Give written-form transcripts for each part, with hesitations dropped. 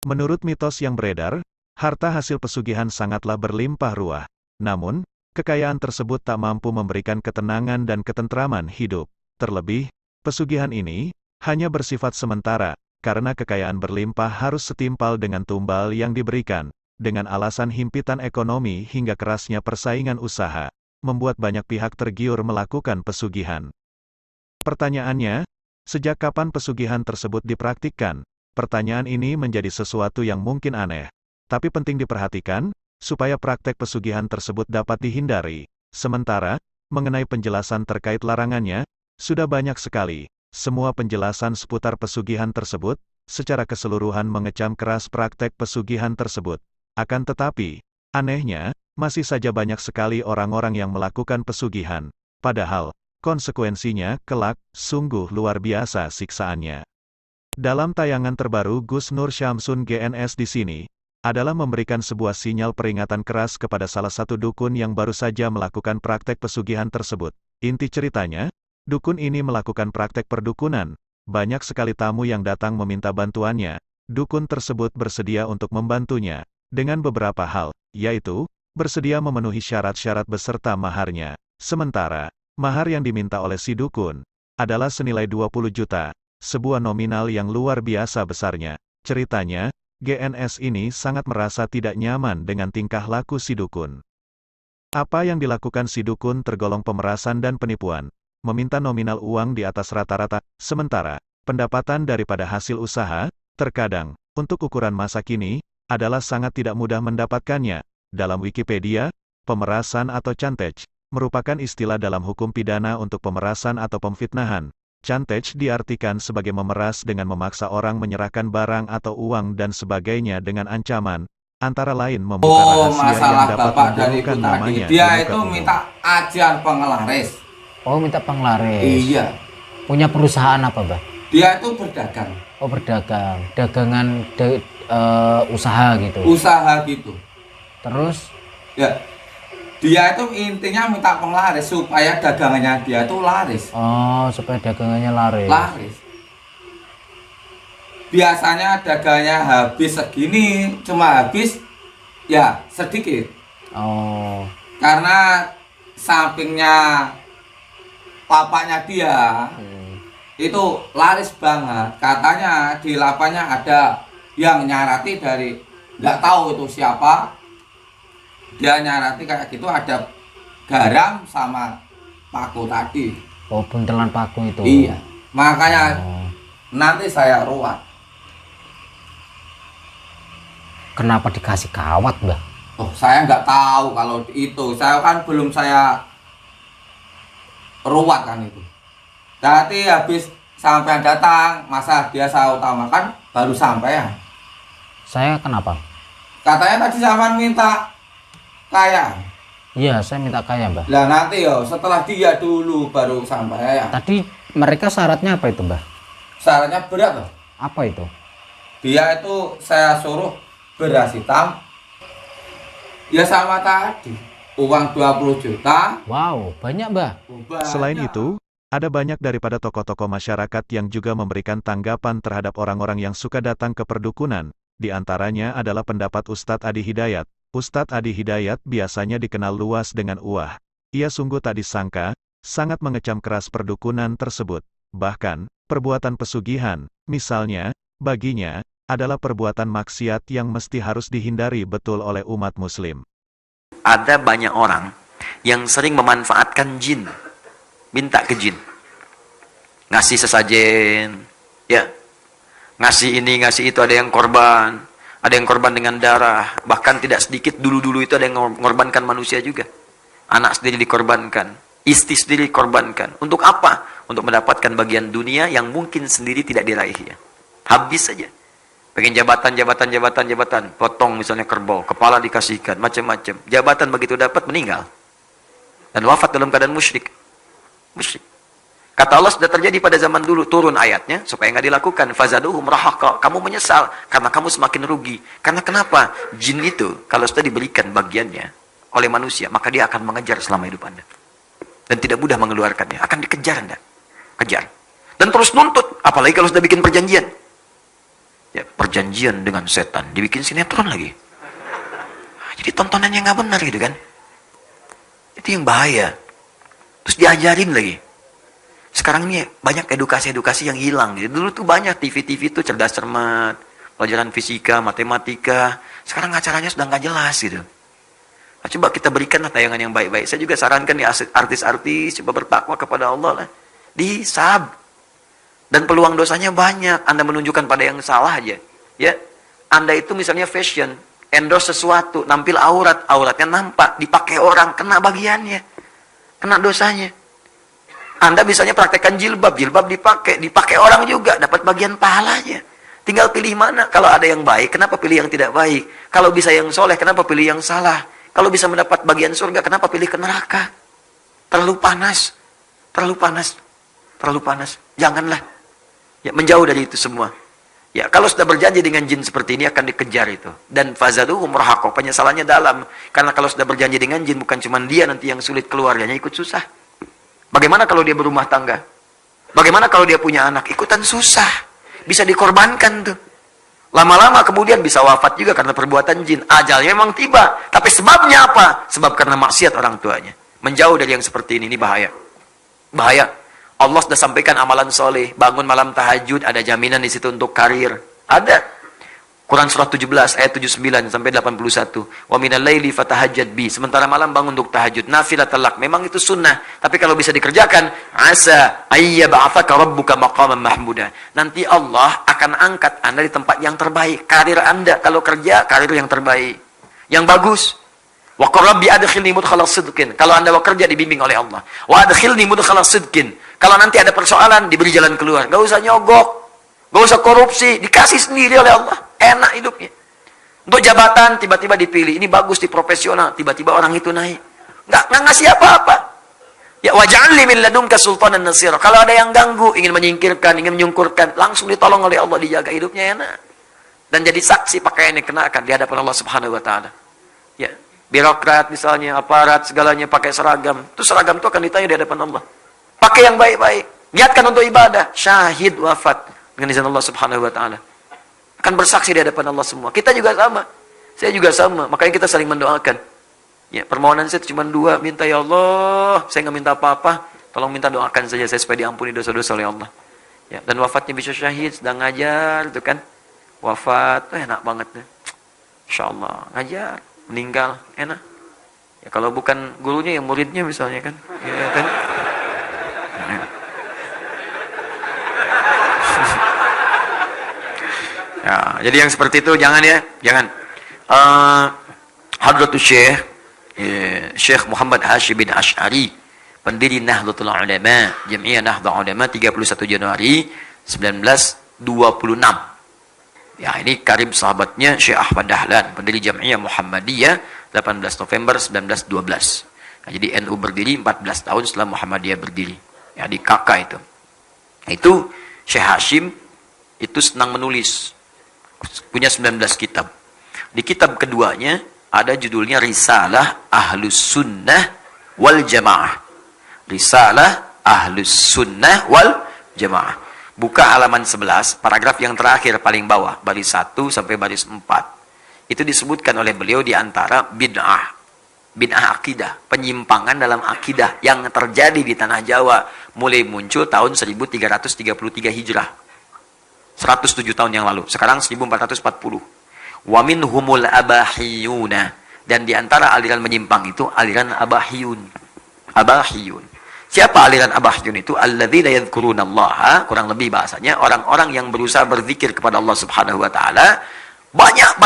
Menurut mitos yang beredar, harta hasil pesugihan sangatlah berlimpah ruah. Namun, kekayaan tersebut tak mampu memberikan ketenangan dan ketentraman hidup. Terlebih, pesugihan ini hanya bersifat sementara, karena kekayaan berlimpah harus setimpal dengan tumbal yang diberikan. Dengan alasan himpitan ekonomi hingga kerasnya persaingan usaha, membuat banyak pihak tergiur melakukan pesugihan. Pertanyaannya, sejak kapan pesugihan tersebut dipraktikkan? Pertanyaan ini menjadi sesuatu yang mungkin aneh, tapi penting diperhatikan, supaya praktek pesugihan tersebut dapat dihindari. Sementara, mengenai penjelasan terkait larangannya, sudah banyak sekali. Semua penjelasan seputar pesugihan tersebut, secara keseluruhan mengecam keras praktek pesugihan tersebut. Akan tetapi, anehnya, masih saja banyak sekali orang-orang yang melakukan pesugihan. Padahal, konsekuensinya kelak, sungguh luar biasa siksaannya. Dalam tayangan terbaru Gus Nur Syamsun GNS di sini, adalah memberikan sebuah sinyal peringatan keras kepada salah satu dukun yang baru saja melakukan praktek pesugihan tersebut. Inti ceritanya, dukun ini melakukan praktek perdukunan. Banyak sekali tamu yang datang meminta bantuannya. Dukun tersebut bersedia untuk membantunya, dengan beberapa hal, yaitu, bersedia memenuhi syarat-syarat beserta maharnya. Sementara, mahar yang diminta oleh si dukun, adalah senilai 20 juta, sebuah nominal yang luar biasa besarnya. Ceritanya, GNS ini sangat merasa tidak nyaman dengan tingkah laku si dukun. Apa yang dilakukan si dukun tergolong pemerasan dan penipuan, meminta nominal uang di atas rata-rata, sementara, pendapatan daripada hasil usaha, terkadang, untuk ukuran masa kini, adalah sangat tidak mudah mendapatkannya. Dalam Wikipedia, pemerasan atau cantek, merupakan istilah dalam hukum pidana untuk pemerasan atau pemfitnahan. Cantek diartikan sebagai memeras dengan memaksa orang menyerahkan barang atau uang dan sebagainya dengan ancaman, antara lain membuka rahasia yang dapat memburukan namanya di dia muka itu umum. minta ajian penglaris. Oh, minta penglaris. Iya. Punya perusahaan apa, Mbah? Dia itu berdagang. Oh, berdagang. Dagangan usaha gitu. Usaha gitu. Terus? Ya. Dia itu intinya minta penglaris supaya dagangannya dia itu laris. Oh, supaya dagangannya laris. Laris. Biasanya dagangannya habis segini, cuma habis ya sedikit. Oh. Karena sampingnya lapaknya dia itu laris banget. Katanya di lapaknya ada yang nyarati dari nggak tahu itu siapa. Dia nyarati kayak gitu, ada garam sama paku tadi. Oh, buntelan paku itu. Iya. Makanya nanti saya ruat. Kenapa dikasih kawat, Mbah? Oh, saya nggak tahu kalau itu. Saya kan belum saya ruat kan itu. Jadi habis sampai datang, masa dia saya utamakan baru sampai. Saya kenapa? Katanya tadi sama minta kaya. Iya, saya minta kaya, Mbah. Lah nanti yo setelah dia dulu baru sampai. Tadi mereka syaratnya apa itu, Mbah? Syaratnya berat loh. Apa itu? Dia itu saya suruh beras hitam. Ya sama tadi. Uang 20 juta. Wow, banyak, Mbah. Selain itu, ada banyak daripada tokoh-tokoh masyarakat yang juga memberikan tanggapan terhadap orang-orang yang suka datang ke perdukunan. Di antaranya adalah pendapat Ustadz Adi Hidayat. Ustadz Adi Hidayat biasanya dikenal luas dengan uah. Ia sungguh tak disangka, sangat mengecam keras perdukunan tersebut. Bahkan, perbuatan pesugihan, misalnya, baginya, adalah perbuatan maksiat yang mesti harus dihindari betul oleh umat muslim. Ada banyak orang yang sering memanfaatkan jin. Minta ke jin. Ngasih sesajen, ya. Ngasih ini, ngasih itu, ada yang korban. Ada yang korban dengan darah, bahkan tidak sedikit dulu-dulu itu ada yang mengorbankan manusia juga. Anak sendiri dikorbankan, istri sendiri dikorbankan. Untuk apa? Untuk mendapatkan bagian dunia yang mungkin sendiri tidak diraihnya. Habis saja. Pengen jabatan, potong misalnya kerbau, kepala dikasihkan, macam-macam. Jabatan begitu dapat meninggal. Dan wafat dalam keadaan musyrik. Musyrik. Kata Allah sudah terjadi pada zaman dulu, turun ayatnya supaya nggak dilakukan. Fazaduhum rahaqa, kamu menyesal karena kamu semakin rugi. Karena kenapa? Jin itu kalau sudah diberikan bagiannya oleh manusia, maka dia akan mengejar selama hidup Anda. Dan tidak mudah mengeluarkannya, akan dikejar Anda. Kejar. Dan terus nuntut, apalagi kalau sudah bikin perjanjian. Ya, perjanjian dengan setan, dibikin sinetron lagi. Nah, jadi tontonannya nggak benar gitu kan. Itu yang bahaya. Terus diajarin lagi. Sekarang ini banyak edukasi-edukasi yang hilang. Gitu. Dulu tuh banyak TV-TV tuh cerdas cermat, pelajaran fisika, matematika. Sekarang acaranya sudah nggak jelas gitu. Nah, coba kita berikanlah tayangan yang baik-baik. Saya juga sarankan nih artis-artis coba bertakwa kepada Allah lah. Disab. Dan peluang dosanya banyak. Anda menunjukkan pada yang salah aja. Ya, Anda itu misalnya fashion, endorse sesuatu, nampil aurat, auratnya nampak, dipakai orang, kena bagiannya, kena dosanya. Anda misalnya praktekkan jilbab, jilbab dipakai orang juga, dapat bagian pahalanya. Tinggal pilih mana. Kalau ada yang baik, kenapa pilih yang tidak baik? Kalau bisa yang soleh, kenapa pilih yang salah? Kalau bisa mendapat bagian surga, kenapa pilih ke neraka? Terlalu panas, terlalu panas, terlalu panas. Janganlah. Ya, menjauh dari itu semua. Ya, kalau sudah berjanji dengan jin seperti ini akan dikejar itu. Dan fazaduhum rahaqa, penyesalannya dalam. Karena kalau sudah berjanji dengan jin, bukan cuma dia nanti yang sulit, keluarganya ikut susah. Bagaimana kalau dia berumah tangga? Bagaimana kalau dia punya anak? Ikutan susah. Bisa dikorbankan tuh. Lama-lama kemudian bisa wafat juga karena perbuatan jin. Ajalnya memang tiba. Tapi sebabnya apa? Sebab karena maksiat orang tuanya. Menjauh dari yang seperti ini bahaya. Bahaya. Allah sudah sampaikan amalan soleh. Bangun malam tahajud. Ada jaminan di situ untuk karir. Ada. Quran surah 17 ayat 79 sampai 81. Wa minal laili fatahajjad bi. Sementara malam bangun untuk tahajud. Nafilatul lak. Memang itu sunnah. Tapi kalau bisa dikerjakan, asa ayyab'atsaka rabbuka maqaman mahmuda. Nanti Allah akan angkat Anda di tempat yang terbaik. Karir Anda kalau kerja, karir yang terbaik. Yang bagus. Wa qur rabbi adkhilni mudkhalas sidqin. Kalau Anda bekerja dibimbing oleh Allah. Wa adkhilni mudkhalas sidqin. Kalau nanti ada persoalan diberi jalan keluar. Enggak usah nyogok. Enggak usah korupsi, dikasih sendiri oleh Allah. Enak hidupnya. Untuk jabatan tiba-tiba dipilih, ini bagus di profesional, tiba-tiba orang itu naik. Nggak ngasih apa-apa. Ya waj'alni min ladunka sultanan nasira. Kalau ada yang ganggu, ingin menyingkirkan, ingin menyungkurkan, langsung ditolong oleh Allah, dijaga hidupnya enak. Dan jadi saksi pakaian yang kenakan di hadapan Allah Subhanahu wa taala. Ya, birokrat misalnya, aparat segalanya pakai seragam. Itu seragam itu akan ditanya di hadapan Allah. Pakai yang baik-baik. Niatkan untuk ibadah, syahid wafat dengan izin Allah Subhanahu wa taala. Akan bersaksi di hadapan Allah semua. Kita juga sama. Saya juga sama. Makanya kita saling mendoakan. Ya, permohonan saya cuma dua. Minta ya Allah. Saya nggak minta apa-apa. Tolong minta doakan saja saya supaya diampuni dosa-dosa oleh Allah. Ya, dan wafatnya bisa syahid. Sedang ngajar. Itu kan. Wafat. Enak banget. Insya Allah. Ngajar. Meninggal. Enak. Ya, kalau bukan gurunya, yang muridnya misalnya kan. Ya, kan? Ya, jadi yang seperti itu jangan ya, jangan. Hadratus Syekh Syekh Muhammad Hashim bin Asy'ari, pendiri Nahdlatul Ulama, Jamiah Nahdlatul Ulama, 31 Januari 1926. Ya, ini karib sahabatnya Syekh Ahmad Dahlan, pendiri Jamiah Muhammadiyah, 18 November 1912. Nah, jadi NU berdiri 14 tahun setelah Muhammadiyah berdiri. Ya, di KK itu. Itu Syekh Hashim itu senang menulis. Punya 19 kitab. Di kitab keduanya ada judulnya Risalah Ahlus Sunnah wal Jamaah. Risalah Ahlus Sunnah wal Jamaah. Buka halaman 11, paragraf yang terakhir paling bawah, baris 1 sampai baris 4. Itu disebutkan oleh beliau di antara bid'ah. Bid'ah akidah, penyimpangan dalam akidah yang terjadi di tanah Jawa mulai muncul tahun 1333 Hijrah. 107 tahun yang lalu. Sekarang 1440. Wa minhumul abahiyuna. Dan di antara aliran menyimpang itu aliran abahiyun. Abahiyun. Siapa aliran abahiyun itu? Alladzina yadhkurunallaha, kurang lebih bahasanya orang-orang yang berusaha berzikir kepada Allah Subhanahu wa taala. Banyak,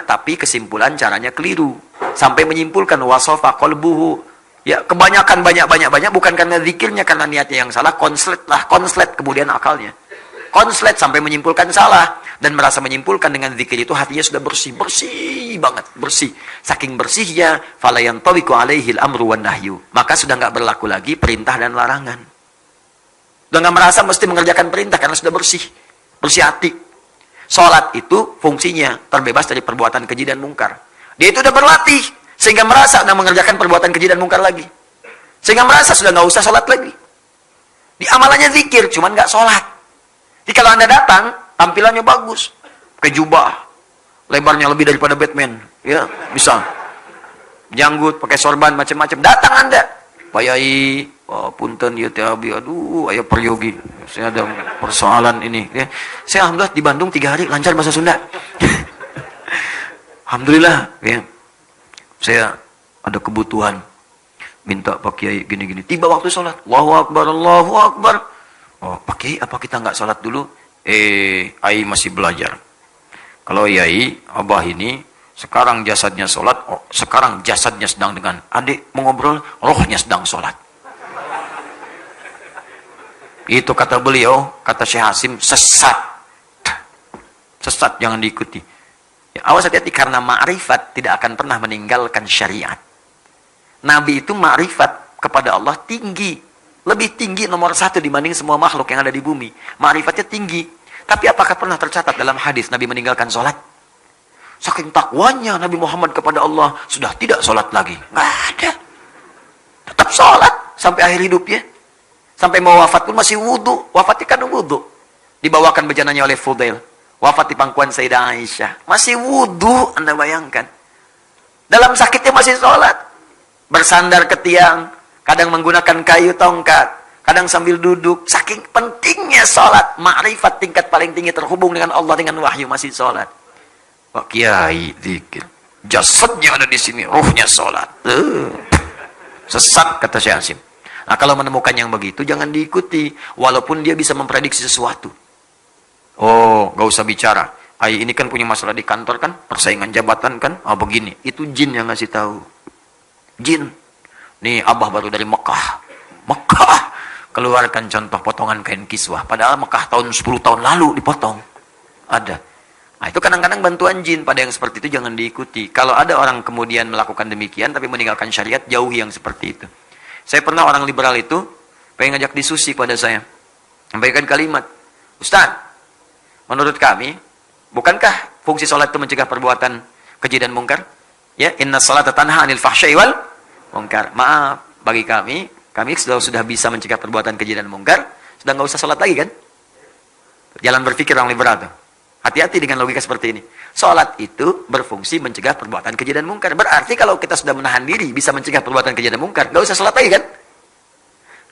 tapi kesimpulan caranya keliru. Sampai menyimpulkan wasofa qalbuhu. Ya, kebanyakan banyak bukan karena zikirnya, karena niatnya yang salah, konslet kemudian akalnya. Konslet sampai menyimpulkan salah dan merasa menyimpulkan dengan zikir itu hatinya sudah bersih banget, bersih. Saking bersihnya, fala yantawiqu alaihi al-amru wan nahyu. Maka sudah enggak berlaku lagi perintah dan larangan. Sudah enggak merasa mesti mengerjakan perintah karena sudah bersih hati. Salat itu fungsinya terbebas dari perbuatan keji dan mungkar. Dia itu sudah berlatih sehingga merasa sudah mengerjakan perbuatan keji dan mungkar lagi. Sehingga merasa sudah enggak usah salat lagi. Di amalannya zikir, cuman enggak salat. Jadi kalau Anda datang, tampilannya bagus, pakai jubah, lebarnya lebih daripada Batman, ya bisa, janggut, pakai sorban, macam-macam, datang Anda, Pak Yai, oh, punten ya teh abi, aduh, ayo peryogi, saya ada persoalan ini, ya. Saya alhamdulillah di Bandung 3 hari lancar bahasa Sunda, alhamdulillah, ya. Saya ada kebutuhan, minta Pak Kiai gini-gini. Tiba waktu sholat, Allahu Akbar, Allahu Akbar. Oh, Pak Kiai, apa kita nggak sholat dulu? Ai masih belajar. Kalau Yai, Abah ini, sekarang jasadnya sholat, oh, sekarang jasadnya sedang dengan adik mengobrol, rohnya sedang sholat. Itu kata beliau, kata Syekh Hasim, sesat. Sesat, jangan diikuti. Ya, awas hati-hati, karena ma'rifat tidak akan pernah meninggalkan syariat. Nabi itu ma'rifat kepada Allah tinggi. Lebih tinggi nomor 1 dibanding semua makhluk yang ada di bumi. Ma'rifatnya tinggi. Tapi apakah pernah tercatat dalam hadis Nabi meninggalkan sholat? Saking takwanya Nabi Muhammad kepada Allah, sudah tidak sholat lagi. Nggak ada. Tetap sholat sampai akhir hidupnya. Sampai mau wafat pun masih wudhu. Wafatnya kan wudhu. Dibawakan bejananya oleh Fudail. Wafat di pangkuan Sayyidah Aisyah. Masih wudhu, Anda bayangkan. Dalam sakitnya masih sholat. Bersandar ke tiang. Kadang menggunakan kayu tongkat. Kadang sambil duduk. Saking pentingnya sholat. Ma'rifat tingkat paling tinggi terhubung dengan Allah, dengan wahyu, masih sholat. Pak Kiai, zikir. Jasadnya ada di sini. Ruhnya sholat. Sesat, kata Syekh Hasim. Nah, kalau menemukan yang begitu, jangan diikuti. Walaupun dia bisa memprediksi sesuatu. Oh, gak usah bicara. Ini kan punya masalah di kantor kan, persaingan jabatan kan, begini. Itu jin yang ngasih tahu. Jin. Nih, Abah baru dari Mekah. Mekah. Keluarkan contoh potongan kain kiswah. Padahal Mekah tahun 10 tahun lalu dipotong. Ada. Nah, itu kadang-kadang bantuan jin. Pada yang seperti itu jangan diikuti. Kalau ada orang kemudian melakukan demikian, tapi meninggalkan syariat, jauhi yang seperti itu. Saya pernah orang liberal itu, pengen ngajak diskusi pada saya. Sampaikan kalimat, Ustaz, menurut kami, bukankah fungsi sholat itu mencegah perbuatan keji dan mungkar? Ya, inna sholata tanha anil fahsyai wal mungkar. Maaf, bagi kami sudah bisa mencegah perbuatan keji dan mungkar, sudah nggak usah sholat lagi kan? Jalan berpikir orang liberal tuh. Hati-hati dengan logika seperti ini. Sholat itu berfungsi mencegah perbuatan keji dan mungkar. Berarti kalau kita sudah menahan diri, bisa mencegah perbuatan keji dan mungkar, nggak usah sholat lagi kan?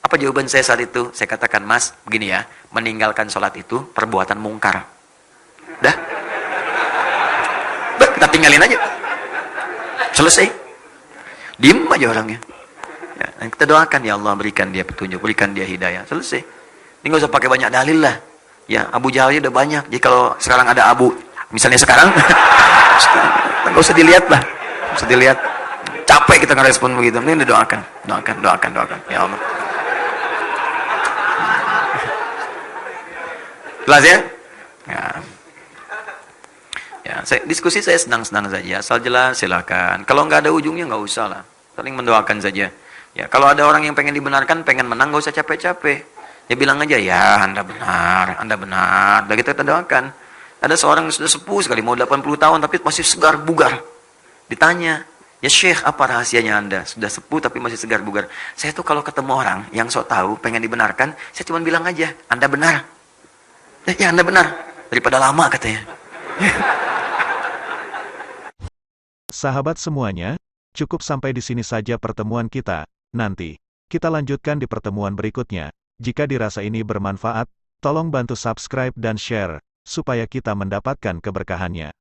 Apa jawaban saya saat itu? Saya katakan, Mas, begini ya, meninggalkan sholat itu perbuatan mungkar. Dah, kita tinggalin aja. Selesai. Diem aja orangnya. Ya, dan kita doakan, ya Allah, berikan dia petunjuk, berikan dia hidayah. Selesai. Ini nggak usah pakai banyak dalil lah. Ya, Abu Jahal udah banyak. Jadi kalau sekarang ada Abu, misalnya sekarang, nggak usah dilihat lah. Nggak usah dilihat. Capek kita ngerespon begitu. Ini doakan. Ya Allah. Jelas ya? Ya, diskusi saya senang-senang saja. Asal jelas, silakan. Kalau nggak ada ujungnya, nggak usah lah. Saling mendoakan saja. Ya, kalau ada orang yang pengen dibenarkan, pengen menang, nggak usah capek-capek. Dia bilang aja, ya Anda benar. Udah kita doakan. Ada seorang yang sudah sepuh sekali, mau 80 tahun, tapi masih segar bugar. Ditanya, ya Syekh, apa rahasianya Anda? Sudah sepuh tapi masih segar bugar. Saya tuh kalau ketemu orang yang sok tahu, pengen dibenarkan, saya cuma bilang aja, Anda benar. Ya Anda benar. Daripada lama katanya. Sahabat semuanya, cukup sampai di sini saja pertemuan kita. Nanti, kita lanjutkan di pertemuan berikutnya. Jika dirasa ini bermanfaat, tolong bantu subscribe dan share, supaya kita mendapatkan keberkahannya.